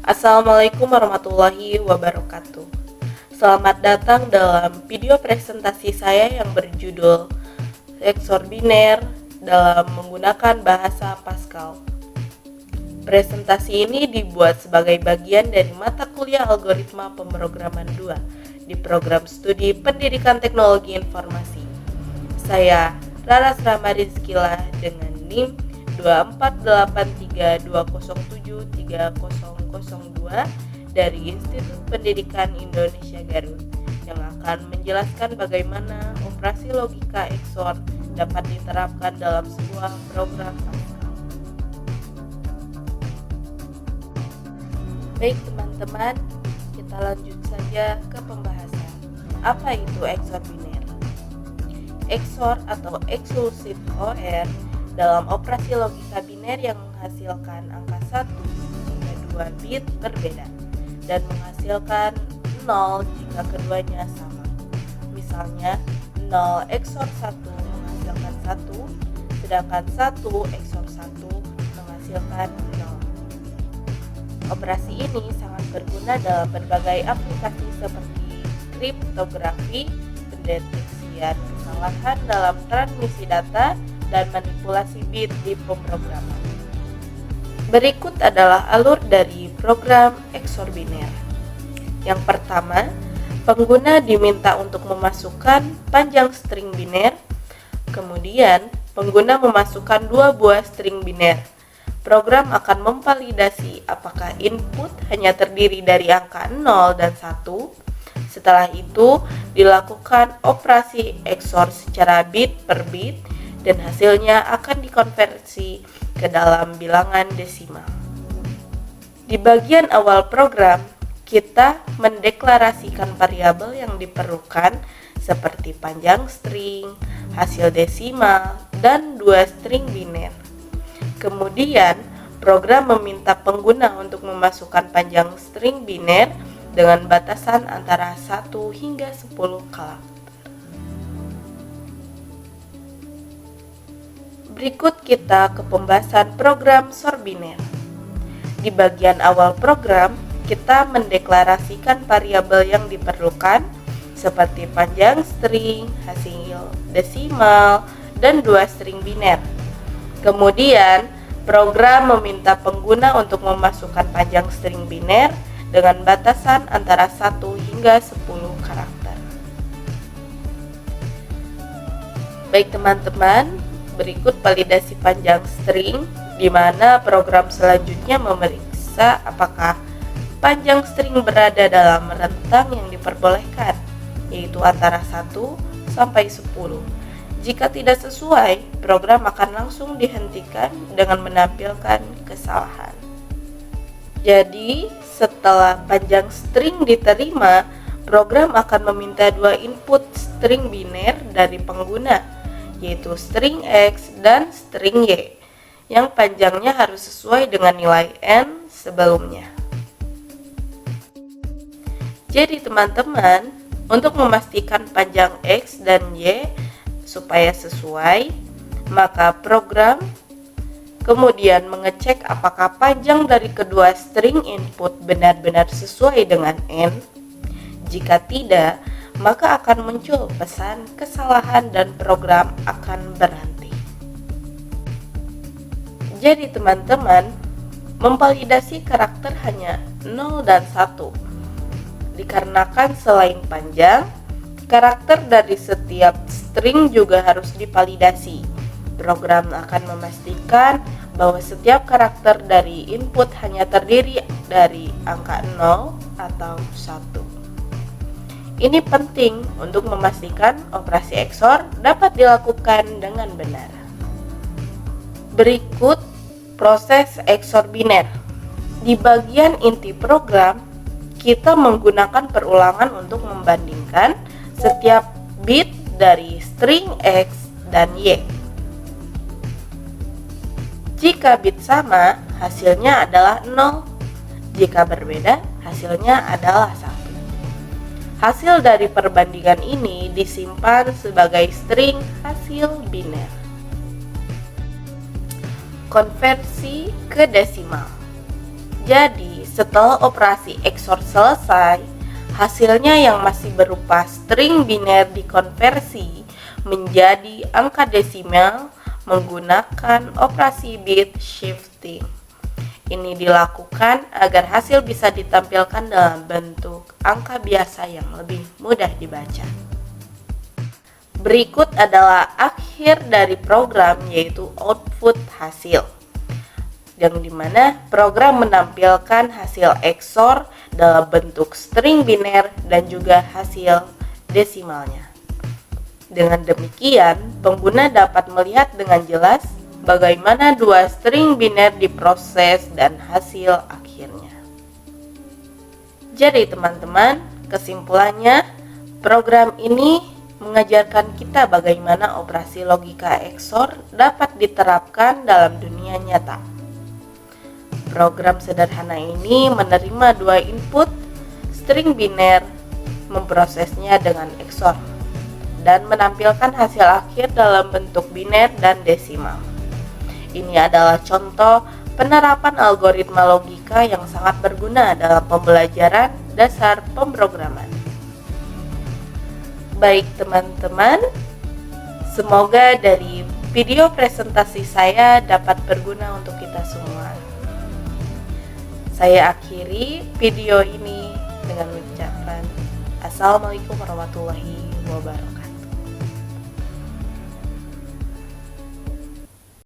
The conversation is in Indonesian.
Assalamualaikum warahmatullahi wabarakatuh. Selamat datang dalam video presentasi saya yang berjudul XOR biner dalam menggunakan bahasa Pascal. Presentasi ini dibuat sebagai bagian dari mata kuliah Algoritma Pemrograman 2 di program studi Pendidikan Teknologi Informasi. Saya Raras Ramarizkila dengan NIM 24832073002 dari Institut Pendidikan Indonesia Garut yang akan menjelaskan bagaimana operasi logika XOR dapat diterapkan dalam sebuah program Pascal. Baik teman-teman, kita lanjut saja ke pembahasan. Apa itu XOR biner? XOR atau Exclusive OR dalam operasi logika biner yang menghasilkan angka 1 jika 2 bit berbeda dan menghasilkan 0 jika keduanya sama. Misalnya 0 XOR 1 menghasilkan 1, sedangkan 1 XOR 1 menghasilkan 0. Operasi ini sangat berguna dalam berbagai aplikasi seperti kriptografi, pendeteksian kesalahan dalam transmisi data, dan manipulasi bit di pemrograman. Berikut adalah alur dari program XOR biner. Yang pertama, pengguna diminta untuk memasukkan panjang string biner. Kemudian, pengguna memasukkan 2 buah string biner. Program akan memvalidasi apakah input hanya terdiri dari angka 0 dan 1. Setelah itu, dilakukan operasi XOR secara bit per bit dan hasilnya akan dikonversi ke dalam bilangan desimal. Di bagian awal program, kita mendeklarasikan variabel yang diperlukan seperti panjang string, hasil desimal, dan 2 string biner. Kemudian, program meminta pengguna untuk memasukkan panjang string biner dengan batasan antara 1 hingga 10 karakter. Berikut kita ke pembahasan program XOR biner. Di bagian awal program, kita mendeklarasikan variabel yang diperlukan seperti panjang string, hasil desimal, dan 2 string biner. Kemudian, program meminta pengguna untuk memasukkan panjang string biner dengan batasan antara 1 hingga 10 karakter. Baik teman-teman, berikut validasi panjang string, di mana program selanjutnya memeriksa apakah panjang string berada dalam rentang yang diperbolehkan, yaitu antara 1 sampai 10. Jika tidak sesuai, program akan langsung dihentikan dengan menampilkan kesalahan. Jadi, setelah panjang string diterima, program akan meminta 2 input string biner dari pengguna, yaitu string X dan string Y, yang panjangnya harus sesuai dengan nilai N sebelumnya. Jadi teman-teman, untuk memastikan panjang X dan Y supaya sesuai, maka program kemudian mengecek apakah panjang dari kedua string input benar-benar sesuai dengan N. Jika tidak, maka akan muncul pesan kesalahan dan program akan berhenti. Jadi teman-teman, memvalidasi karakter hanya 0 dan 1. Dikarenakan selain panjang, karakter dari setiap string juga harus divalidasi. Program akan memastikan bahwa setiap karakter dari input hanya terdiri dari angka 0 atau 1. Ini penting untuk memastikan operasi XOR dapat dilakukan dengan benar. Berikut proses XOR biner. Di bagian inti program, kita menggunakan perulangan untuk membandingkan setiap bit dari string X dan Y. Jika bit sama, hasilnya adalah 0. Jika berbeda, hasilnya adalah 1. Hasil dari perbandingan ini disimpan sebagai string hasil biner. Konversi ke desimal. Jadi Setelah operasi XOR selesai, hasilnya yang masih berupa string biner dikonversi menjadi angka desimal menggunakan operasi bit shifting. Ini dilakukan agar hasil bisa ditampilkan dalam bentuk angka biasa yang lebih mudah dibaca. Berikut adalah akhir dari program, yaitu output hasil, yang dimana program menampilkan hasil XOR dalam bentuk string biner dan juga hasil desimalnya. Dengan demikian, pengguna dapat melihat dengan jelas bagaimana dua string biner diproses dan hasil akhirnya. Jadi teman-teman, kesimpulannya, program ini mengajarkan kita bagaimana operasi logika XOR dapat diterapkan dalam dunia nyata. Program sederhana ini menerima dua input string biner, memprosesnya dengan XOR, dan menampilkan hasil akhir dalam bentuk biner dan desimal. Ini adalah contoh penerapan algoritma logika yang sangat berguna dalam pembelajaran dasar pemrograman. Baik teman-teman, semoga dari video presentasi saya dapat berguna untuk kita semua. Saya akhiri video ini dengan mengucapkan Assalamualaikum warahmatullahi wabarakatuh.